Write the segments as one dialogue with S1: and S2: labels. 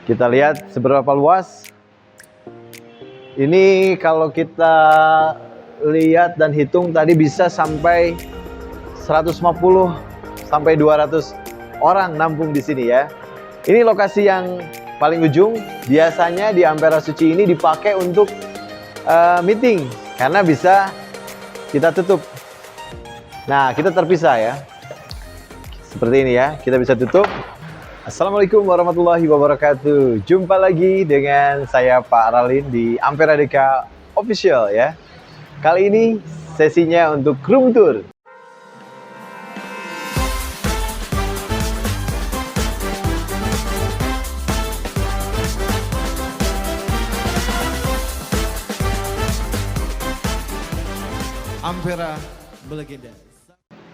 S1: Kita lihat seberapa luas. Ini kalau kita lihat dan hitung tadi bisa sampai 150 sampai 200 orang nampung di sini ya. Ini lokasi yang paling ujung. Biasanya di Ampera Suci ini dipakai untuk meeting karena bisa kita tutup. Nah, kita terpisah ya. Seperti ini ya, kita bisa tutup. Assalamualaikum warahmatullahi wabarakatuh. Jumpa lagi dengan saya Pak Ralin di Ampera DK Official ya. Kali ini sesinya untuk room tour.
S2: Ampera Belegenda.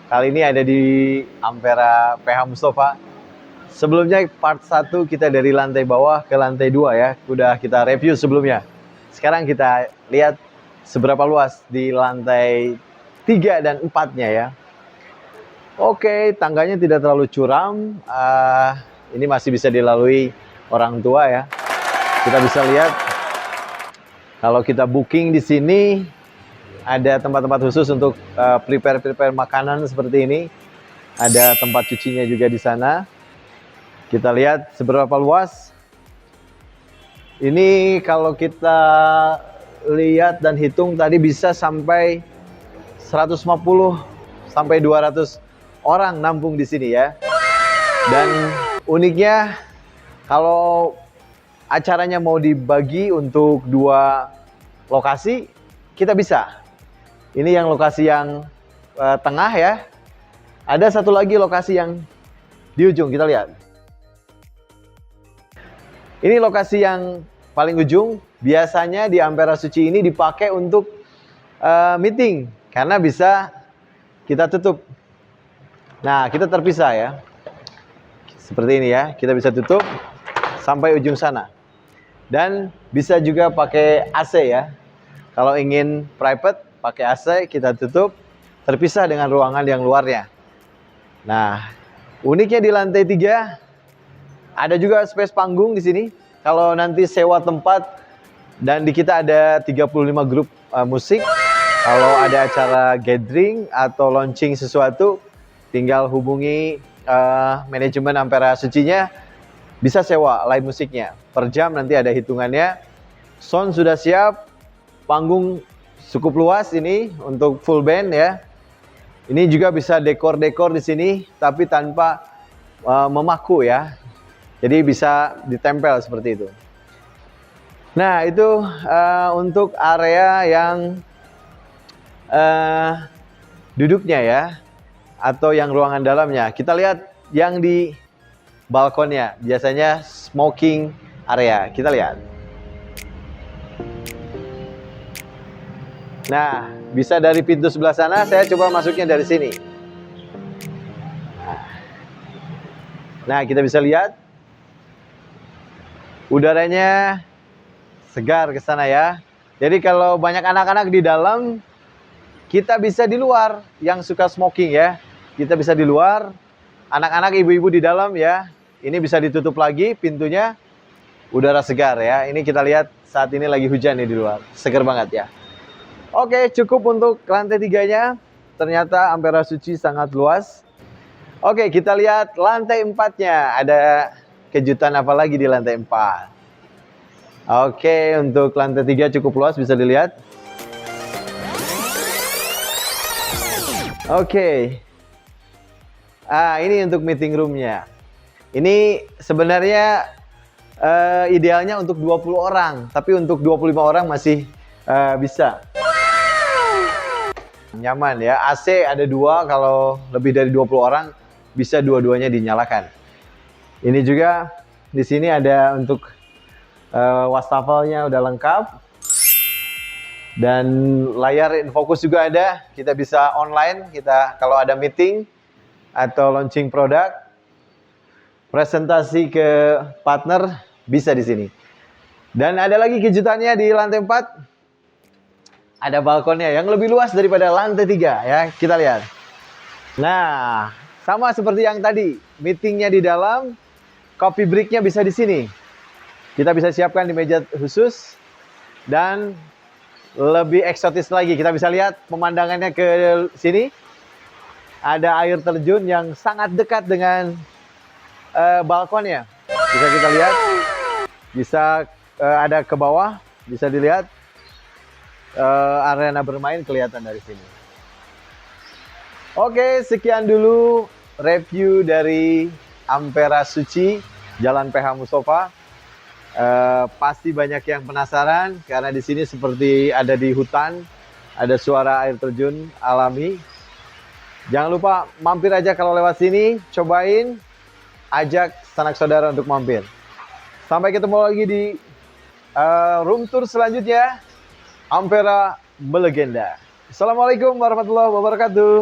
S1: Kali ini ada di Ampera PH Mustafa. Sebelumnya part 1 kita dari lantai bawah ke lantai 2 ya. Udah kita review sebelumnya. Sekarang kita lihat seberapa luas di lantai 3 dan 4-nya ya. Oke, tangganya tidak terlalu curam. Ini masih bisa dilalui orang tua ya. Kita bisa lihat kalau kita booking di sini ada tempat-tempat khusus untuk prepare makanan seperti ini. Ada tempat cucinya juga di sana. Kita lihat seberapa luas. Ini kalau kita lihat dan hitung tadi bisa sampai 150 sampai 200 orang nampung di sini ya. Dan uniknya kalau acaranya mau dibagi untuk 2 lokasi, kita bisa. Ini yang lokasi yang tengah ya. Ada satu lagi lokasi yang di ujung, kita lihat. Ini lokasi yang paling ujung. Biasanya di Ampera Suci ini dipakai untuk meeting karena bisa kita tutup. Nah, kita terpisah ya. Seperti ini ya, kita bisa tutup sampai ujung sana. Dan bisa juga pakai AC ya. Kalau ingin private, pakai AC, kita tutup, terpisah dengan ruangan yang luarnya. Nah, uniknya di lantai 3, ada juga space panggung di sini. Kalau nanti sewa tempat, dan di kita ada 35 grup musik. Kalau ada acara gathering atau launching sesuatu, tinggal hubungi manajemen Ampera Sucinya, bisa sewa live musiknya. Per jam nanti ada hitungannya. Sound sudah siap, panggung cukup luas ini untuk full band ya. Ini juga bisa dekor-dekor di sini, tapi tanpa memaku ya. Jadi bisa ditempel seperti itu. Nah, itu untuk area yang duduknya ya, atau yang ruangan dalamnya. Kita lihat yang di balkonnya, biasanya smoking area. Kita lihat. Nah, bisa dari pintu sebelah sana, saya coba masuknya dari sini. Nah, kita bisa lihat udaranya segar ke sana ya. Jadi kalau banyak anak-anak di dalam, kita bisa di luar. Yang suka smoking ya, kita bisa di luar. Anak-anak, ibu-ibu di dalam ya. Ini bisa ditutup lagi pintunya. Udara segar ya. Ini kita lihat saat ini lagi hujan nih di luar. Segar banget ya. Oke, cukup untuk lantai 3-nya. Ternyata Ampera Suci sangat luas. Oke, kita lihat lantai 4-nya. Ada kejutan apa lagi di lantai 4? Oke, untuk lantai 3 cukup luas, bisa dilihat. Oke. Ini untuk meeting room-nya. Ini sebenarnya idealnya untuk 20 orang, tapi untuk 25 orang masih bisa. Nyaman ya. AC ada 2, kalau lebih dari 20 orang bisa dua-duanya dinyalakan. Ini juga di sini ada untuk wastafelnya udah lengkap. Dan layar infocus juga ada. Kita bisa online, kita kalau ada meeting atau launching produk, presentasi ke partner bisa di sini. Dan ada lagi kejutannya di lantai 4. Ada balkonnya yang lebih luas daripada lantai 3 ya. Kita lihat. Nah, sama seperti yang tadi, meetingnya di dalam, coffee breaknya bisa di sini. kita bisa siapkan di meja khusus. Dan lebih eksotis lagi, kita bisa lihat pemandangannya ke sini. Ada air terjun yang sangat dekat dengan balkonnya. Bisa kita lihat, bisa ada ke bawah, bisa dilihat arena bermain kelihatan dari sini. Oke, sekian dulu review dari Ampera Suci, Jalan PH Mustofa. Pasti banyak yang penasaran karena di sini seperti ada di hutan, ada suara air terjun alami. Jangan lupa mampir aja kalau lewat sini, cobain, ajak sanak saudara untuk mampir. Sampai ketemu lagi di room tour selanjutnya, Ampera Melegenda. Assalamualaikum warahmatullahi wabarakatuh.